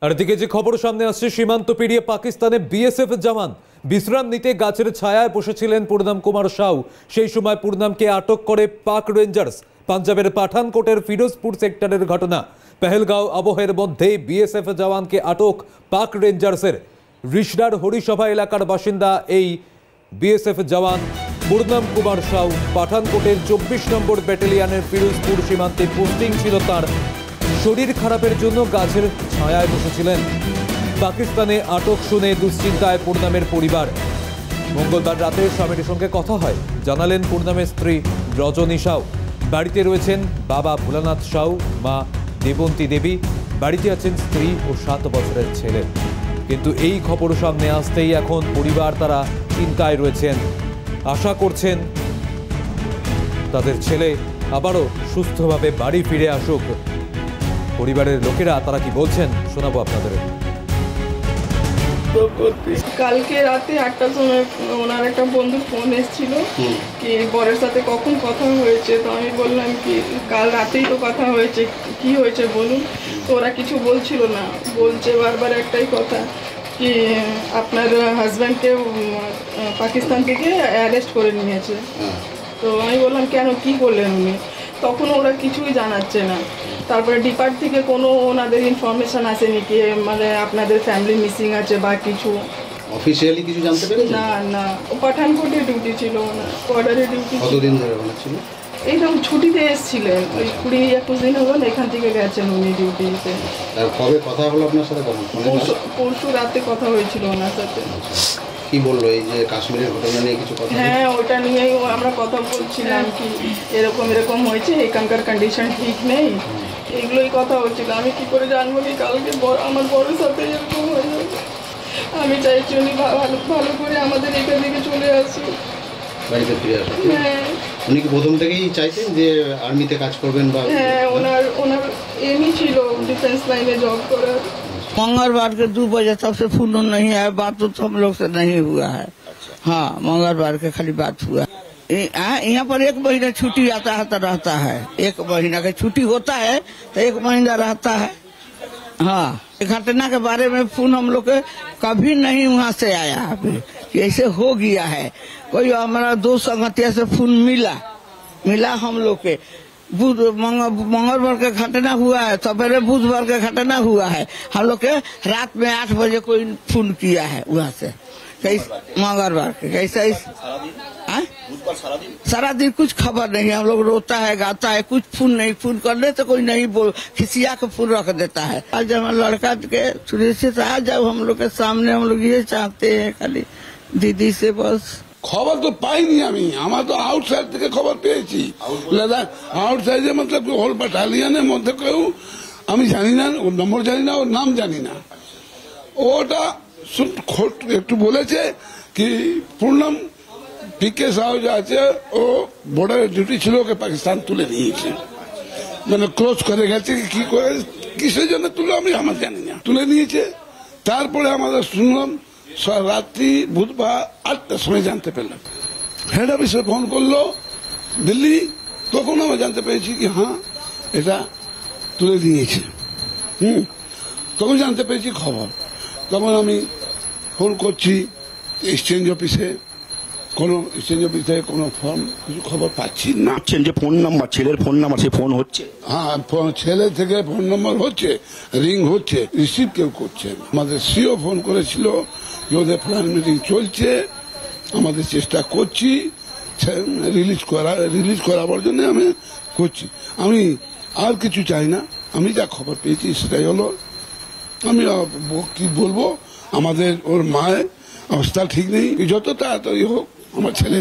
আর এদিকে যে খবর সামনে আসছে, সীমান্ত পেরিয়ে পাকিস্তানে বিএসএফ জওয়ান বিশ্রাম নিতে গাছের ছায়ায় বসেছিলেন পূর্ণাম কুমার সাউ। সেই সময় পূর্ণামকে আটক করে পাক রেঞ্জার্স। পাঞ্জাবের পাঠানকোটের ফিরোজপুর সেক্টরের ঘটনা। পেহেলগাঁও আবহের মধ্যে বিএসএফ জওয়ানকে আটক পাক রেঞ্জার্সের। রিশডার হরিসভা এলাকার বাসিন্দা এই বিএসএফ জওয়ান পূর্ণাম কুমার সাউ পাঠানকোটের 24 নম্বর ব্যাটালিয়নের ফিরোজপুর সীমান্তে পোস্টিং ছিল তার। শরীর খারাপের জন্য গাছের ছায়ায় বসেছিলেন। পাকিস্তানে আটক শুনে দুশ্চিন্তায় পূর্ণামের পরিবার। মঙ্গলবার রাতে স্বামীর সঙ্গে কথা হয়, জানালেন পূর্ণামের স্ত্রী রজনী সাউ। বাড়িতে রয়েছেন বাবা ভোলানাথ সাউ, মা দেবন্তী দেবী, বাড়িতে আছেন স্ত্রী ও 7 বছরের ছেলে। কিন্তু এই খবর সামনে আসতেই এখন পরিবার তারা চিন্তায় রয়েছেন। আশা করছেন তাদের ছেলে আবারও সুস্থভাবে বাড়ি ফিরে আসুক। পরিবারের লোকেরা তারা কি বলছেন শোনাবো আপনাদের। কালকে রাতে 8টার সময় ওনার একটা বন্ধুর ফোন এসেছিল কি বরের সাথে কখন কথা হয়েছে। তো আমি বললাম কি কাল রাতেই তো কথা হয়েছে, কি হয়েছে বলুন। তো ওরা কিছু বলছিল না, বলছে বারবার একটাই কথা কি আপনার হাজব্যান্ডকে পাকিস্তান থেকে অ্যারেস্ট করে নিয়েছে। তো আমি বললাম কেন, কি করলেন উনি? তখন ওরা কিছুই জানাচ্ছে না। তারপরে ডিপার্ট থেকে কোনো ওনাদের ইনফরমেশন আসেনি কি মানে আপনাদের ফ্যামিলি মিসিং আছে বা কিছু অফিশিয়ালি কিছু জানতে পেরেছেন? না না, পাঠানকোটে ডিউটি ছিল ওনার, কোয়ার্টারে ডিউটি। কতদিন ধরে ওখানে ছিল? এইরকম ছুটিতে এসেছিলেন, ওই 20-21 দিন হলো এখান থেকে গেছেন উনি ডিউটিতে। আর কবে কথা হলো আপনার সাথে? কখন? পরশু রাতে কথা হয়েছিল ওনার সাথে। কি বললো এই যে কাশ্মীরের ঘটনা নিয়ে কিছু কথা? হ্যাঁ, ওটা নিয়েই আমরা কথা বলছিলাম কি এরকম এরকম হয়েছে, এখানকার কন্ডিশন ঠিক নেই, এগুলোই কথা হচ্ছিল। আমি কি করে জানবো কি কালকে আমার বড়োর সাথে এরকম হয়ে যাবে। আমি চাইছি উনি ভালো ভালো করে আমাদের এখান থেকে চলে আসুন, বাড়িতে ফিরে আসুন। হ্যাঁ। উনি কি প্রথম থেকেই চাইতেন যে আর্মিতে কাজ করবেন? বা হ্যাঁ, ওনার এমই ছিল डिफेंस लाइने जॉब करा। मंगलवार के 2 बजे तक से फोन नहीं है, बात तो हम लोग से नहीं हुआ है। हाँ, मंगलवार के खाली बात हुआ। यहाँ पर 1 महीना छुट्टी आता है तो रहता है, 1 महीना का छुट्टी होता है तो 1 महीना रहता है। हाँ, घटना के बारे में फोन हम लोग के कभी नहीं वहाँ से आया अभी, ऐसे हो गया है। कोई हमारा 2 संगतिया से फोन मिला हम लोग के। मंगलवार का घटना हुआ है, सवेरे बुधवार का घटना हुआ है। हम लोग के रात में 8 बजे कोई फोन किया है वहाँ से। मंगलवार के कैसा सारा दिन कुछ खबर नहीं। हम लोग रोता है, गाता है, कुछ फोन नहीं। फोन करने तो कोई नहीं बोल, खिसिया के फोन रख देता है। आज हमारे लड़का के सुरक्षित आ जाओ हम लोग के सामने, हम लोग ये चाहते हैं खाली दीदी से बस। খবর তো পাইনি আমি, আমার তো আউটসাইড থেকে খবর পেয়েছি। আউটসাইডে মতলব হোল ব্যাটালিয়নের মধ্যে কেউ আমি জানি না, ওর নম্বর জানি না, ওর নাম জানি না। ওটা একটু বলেছে কি পূর্ণাম পিকে সাহু যে আছে ও বর্ডারের ডিউটি ছিল, ওকে পাকিস্তান তুলে নিয়েছে, মানে ক্লোজ করে গেছে। কি করে কিসের জন্য তুলে আমি আমার জানি না, তুলে নিয়েছে। তারপরে আমাদের শুনলাম রাত্রি বুধবার 8টার সময় জানতে পেলাম। হেড অফিসে ফোন করলো দিল্লি, তখন আমরা জানতে পেরেছি কি হ্যাঁ এটা তুলে দিয়েছে। তখন জানতে পেরেছি খবর। তখন আমি ফোন করছি এক্সচেঞ্জ অফিসে, কোনো এক্সচেঞ্জ অফিসে কোনো ফোন কিছু খবর পাচ্ছি না। যে ফোন নাম্বার, ছেলের ফোন নাম্বার, সে ফোন হচ্ছে? হ্যাঁ, ছেলে থেকে ফোন নম্বর হচ্ছে, রিং হচ্ছে, রিসিভ কেউ করছে। আমাদের সিও ফোন করেছিল যে ওদের প্ল্যান মিটিং চলছে, আমাদের চেষ্টা করছি রিলিজ করাবার জন্য আমি করছি। আমি আর কিছু চাই না, আমি যা খবর পেয়েছি সেটাই হলো। আমি কি বলবো, আমাদের ওর মায়ের অবস্থা ঠিক নেই, যত তাড়াতাড়ি হোক আমার ছেলে